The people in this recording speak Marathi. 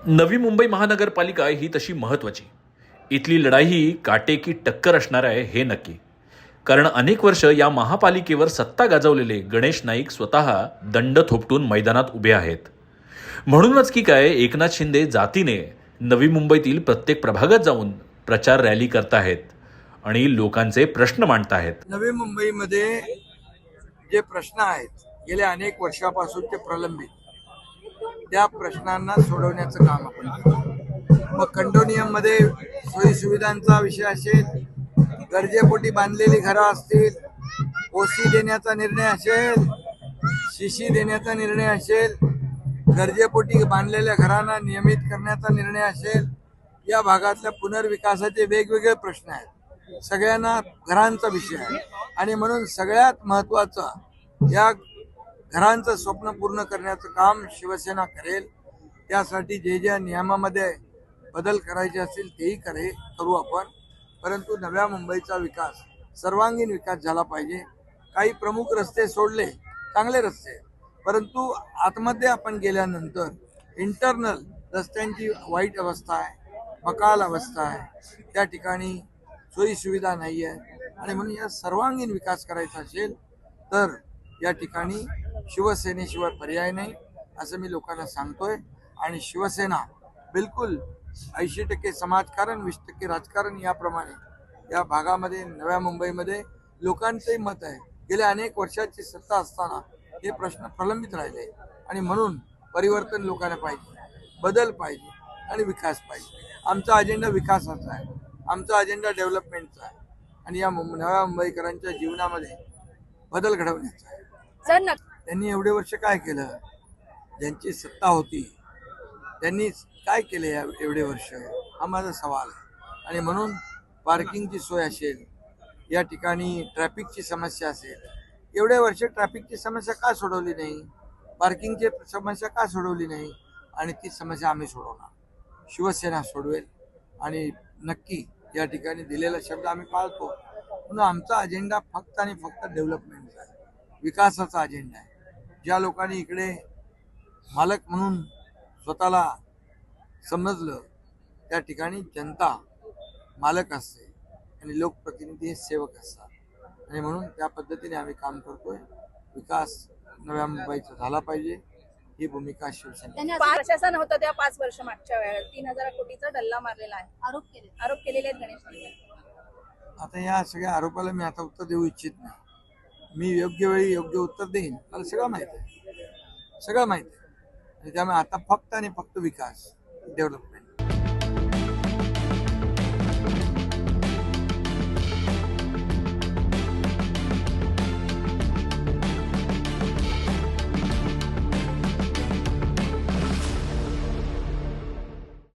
नवी मुंबई महानगरपालिका ही तशी महत्त्वाची. इथली लढाई ही काटेकी टक्कर असणार आहे हे नक्की. कारण अनेक वर्ष या महापालिकेवर सत्ता गाजवलेले गणेश नाईक स्वतः दंड थोपटून मैदानात उभे आहेत. म्हणूनच की काय एकनाथ शिंदे जातीने नवी मुंबईतील प्रत्येक प्रभागात जाऊन प्रचार रॅली करताहेत आणि लोकांचे प्रश्न मांडताहेत. नवी मुंबईमध्ये जे प्रश्न आहेत गेल्या अनेक वर्षापासूनचे प्रलंबित, त्या प्रश्नांना सोडवण्याचं काम आपण करतो. मग कंडोनियममध्ये सोयी सुविधांचा विषय असेल, गरजेपोटी बांधलेली घरं असतील, ओसी देण्याचा निर्णय असेल, शिशी देण्याचा निर्णय असेल, गरजेपोटी बांधलेल्या घरांना नियमित करण्याचा निर्णय असेल, या भागातल्या पुनर्विकासाचे वेगवेगळे प्रश्न आहेत. सगळ्यांना घरांचा विषय आहे आणि म्हणून सगळ्यात महत्त्वाचं या घरांचं स्वप्न पूर्ण करण्याचं काम शिवसेना करेल. त्यासाठी जे ज्या नियमामध्ये बदल करायचे असतील तेही करू आपण. परंतु नव्या मुंबईचा विकास, सर्वांगीण विकास झाला पाहिजे. काही प्रमुख रस्ते सोडले, चांगले रस्ते, परंतु आतमध्ये आपण गेल्यानंतर इंटरनल रस्त्यांची वाईट अवस्था आहे, बकाल अवस्था आहे, त्या ठिकाणी सोयी सुविधा नाही आहे. आणि म्हणून या सर्वांगीण विकास करायचा असेल तर या ठिकाणी शिवसेनेशिवाय पर्याय नाही असं मी लोकांना सांगतोय. आणि शिवसेना बिलकुल 80% समाजकारण 20% राजकारण याप्रमाणे या भागामध्ये नव्या मुंबईमध्ये लोकांचंही मत आहे. गेल्या अनेक वर्षाची सत्ता असताना हे प्रश्न प्रलंबित राहिले आणि म्हणून परिवर्तन लोकांना पाहिजे, बदल पाहिजे आणि विकास पाहिजे. आमचा अजेंडा विकासाचा आहे, आमचा अजेंडा डेव्हलपमेंटचा आहे आणि या नव्या मुंबईकरांच्या जीवनामध्ये बदल घडवण्याचा आहे. त्यांनी एवढे वर्ष काय केलं? ज्यांची सत्ता होती त्यांनी काय केले एवढे वर्ष, हा माझा सवाल आहे. आणि म्हणून पार्किंगची सोय असेल, या ठिकाणी ट्रॅफिकची समस्या असेल, एवढे वर्ष ट्रॅफिकची समस्या का सोडवली नाही, पार्किंगची समस्या का सोडवली नाही? आणि ती समस्या आम्ही सोडवणार, शिवसेना सोडवेल. आणि नक्की या ठिकाणी दिलेला शब्द आम्ही पाळतो. म्हणून आमचा अजेंडा फक्त आणि फक्त डेव्हलपमेंटचा आहे, विकासाचा अजेंडा आहे. ज्या लोकांनी इकडे मालक म्हणून स्वतःला समजलं, त्या ठिकाणी जनता मालक असते आणि लोकप्रतिनिधी हे सेवक असतात. आणि म्हणून त्या पद्धतीने आम्ही काम करतोय. विकास नव्या मुंबईचा झाला पाहिजे, ही भूमिका शिवसेना. प्रशासन होतं त्या 5 वर्ष मागच्या वेळेला 3000 कोटीचा डल्ला मारलेला आहे, आरोप केलेले आहेत गणेश. आता या सगळ्या आरोपाला मी आता उत्तर देऊ इच्छित नाही. मी योग्य वेळी योग्य उत्तर देईन, मला सगळं माहिती आहे, सगळं माहिती आहे. आणि त्यामुळे आता फक्त आणि फक्त विकास, डेव्हलपमेंट.